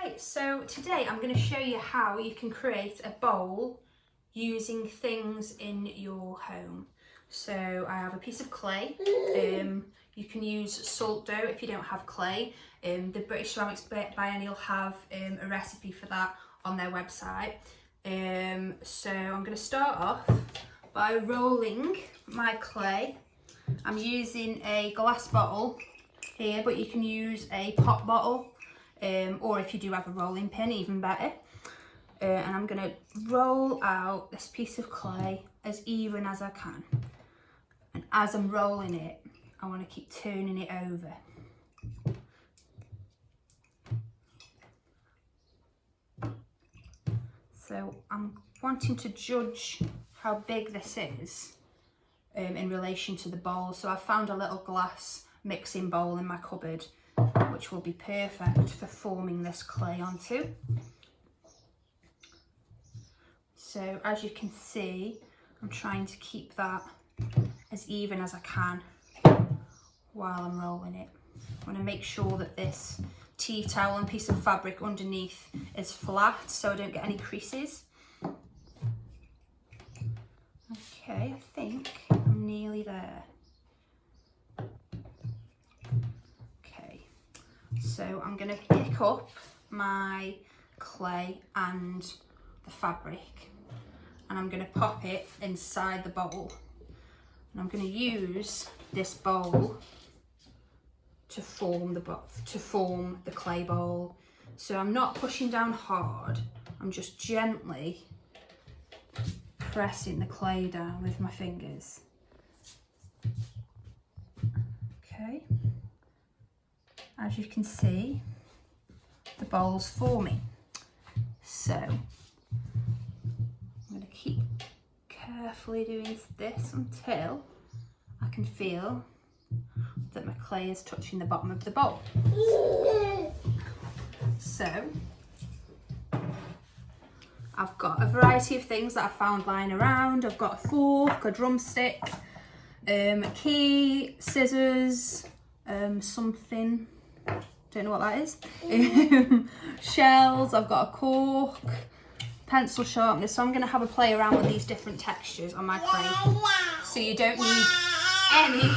Right, so today I'm going to show you how you can create a bowl using things in your home. So I have a piece of clay. You can use salt dough if you don't have clay. The British Ceramics Biennial have a recipe for that on their website. So I'm going to start off by rolling my clay. I'm using a glass bottle here, but you can use a pop bottle. Or if you do have a rolling pin, even better. And I'm going to roll out this piece of clay as even as I can. And as I'm rolling it, I want to keep turning it over. So I'm wanting to judge how big this is in relation to the bowl. So I've found a little glass mixing bowl in my cupboard, which will be perfect for forming this clay onto. So as you can see, I'm trying to keep that as even as I can while I'm rolling it. I want to make sure that this tea towel and piece of fabric underneath is flat so I don't get any creases. Okay, I think I'm nearly there. So I'm going to pick up my clay and the fabric and I'm going to pop it inside the bowl. And I'm going to use this bowl to form the clay bowl. So I'm not pushing down hard, I'm just gently pressing the clay down with my fingers. Okay. As you can see, the bowl's forming. So I'm going to keep carefully doing this until I can feel that my clay is touching the bottom of the bowl. So I've got a variety of things that I found lying around. I've got a fork, a drumstick, a key, scissors, something. Don't know what that is. Shells, I've got a cork, pencil sharpener. So I'm going to have a play around with these different textures on my clay. So you don't need any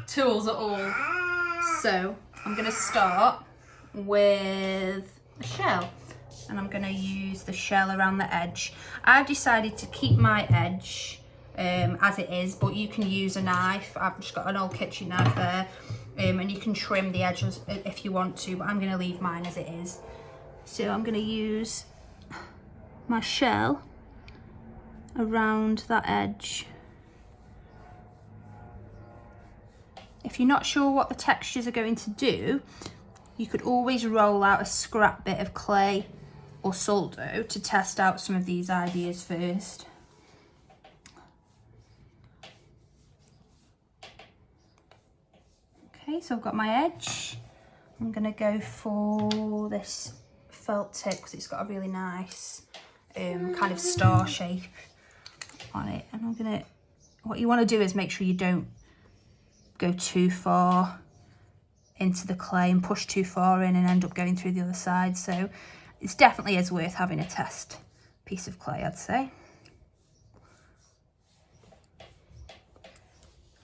tools at all. So I'm going to start with a shell. And I'm going to use the shell around the edge. I've decided to keep my edge as it is, but you can use a knife. I've just got an old kitchen knife there. And you can trim the edges if you want to, but I'm going to leave mine as it is. So I'm going to use my shell around that edge. If you're not sure what the textures are going to do, you could always roll out a scrap bit of clay or salt dough to test out some of these ideas first. Okay, so I've got my edge. I'm going to go for this felt tip because it's got a really nice kind of star shape on it. And I'm going to, what you want to do is make sure you don't go too far into the clay and push too far in and end up going through the other side. So it's definitely is worth having a test piece of clay, I'd say.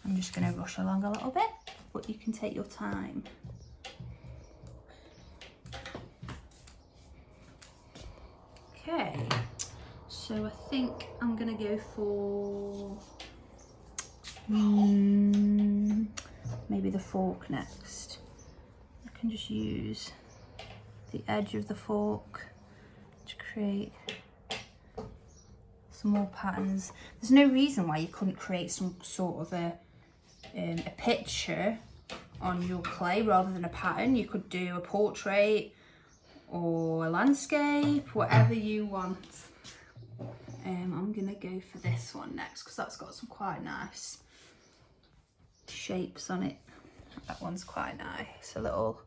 I'm just going to rush along a little bit, but you can take your time. Okay, so I think I'm going to go for maybe the fork next. I can just use the edge of the fork to create some more patterns. There's no reason why you couldn't create some sort of a picture on your clay rather than a pattern. You could do a portrait or a landscape, whatever you want. I'm gonna go for this one next because that's got some quite nice shapes on it. That one's quite nice, a little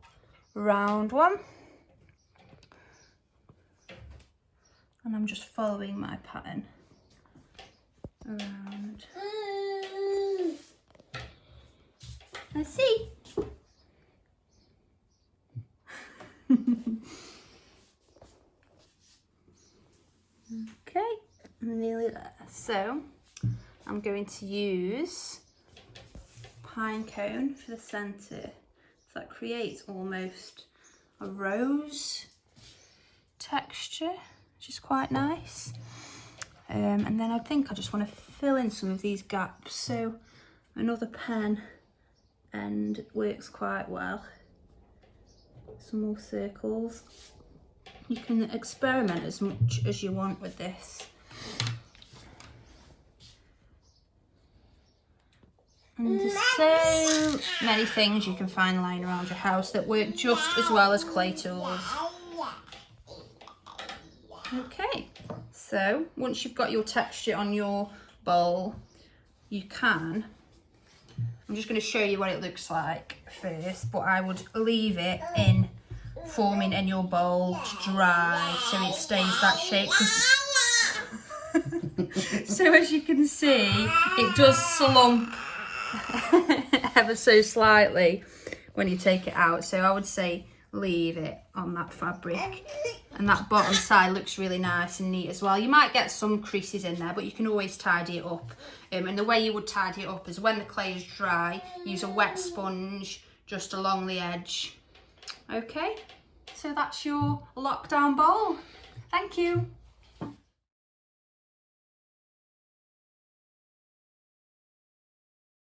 round one. And I'm just following my pattern around. Let's see. I'm nearly there. So I'm going to use pine cone for the centre. So that creates almost a rose texture, which is quite nice. And then I think I just want to fill in some of these gaps. So another pen end works quite well. Some more circles. You can experiment as much as you want with this. And there's so many things you can find lying around your house that work just as well as clay tools. Okay, so once you've got your texture on your bowl, you can, I'm just going to show you what it looks like first, but I would leave it in forming in your bowl to dry so it stays that shape. So as you can see, it does slump ever so slightly when you take it out. So I would say leave it on that fabric. And that bottom side looks really nice and neat as well. You might get some creases in there, but you can always tidy it up. And the way you would tidy it up is when the clay is dry, use a wet sponge just along the edge. Okay, so that's your lockdown bowl. Thank you.